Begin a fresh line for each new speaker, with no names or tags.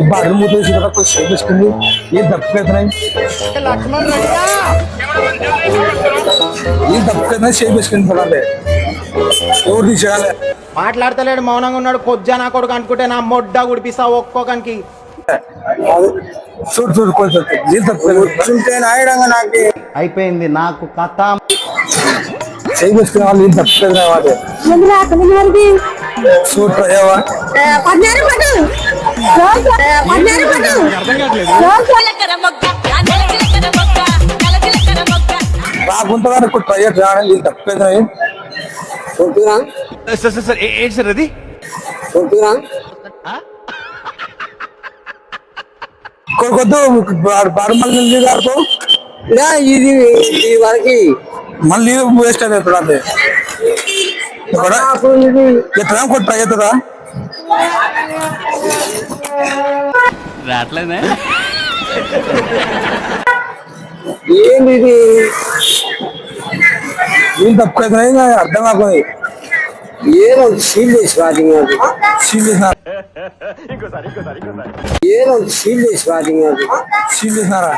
Bathroom होतो इसी कोई सर्विस करनी ये दबके नहीं
लक्ष्मण रैया
ये दबके नहीं सर्विस करनी थोड़ा ले और दी चला
మాట్లాడతలేడు మౌనంగా ఉన్నాడు. కొజ్జా నా కొడుకు అనుకుంటే నా మొడ్డ గుడిపిస్తా ఒక్కొక్కనికి.
చూడు చూడు కొంచెం ये दबके सुनते ना आएगा ना के
అయిపోయింది నాకు కథ.
सर्विस करने वाले ये दबके नहीं वाले
ఎందుకు అతను మరిది
सूट रहेगा
పన్నారు పడు పన్నారు పడు
రాగుంట గారు కొట్ట ట్రై చేయడం ఇది దబకే नहीं చూడురా
సార్ ఏంటి సార్ అది
చూడురా కొడుకొద్దు బారుమల్లి గారితో ఇది ఈ వరకు మళ్ళీ వేస్ట్ అవుతుంది అంతే ఎట్లా కొట్ట ట్రై అవుతుందా
రావట్లేదే
ఏంది ఇది ఏం తప్పుకైతే అర్థం కాకపోయి ఏదో సీరియస్ వాటింగ్ అది సీరియస్ ఏదో సీరియస్ వాటింగ్ అది సీరియస్ నారా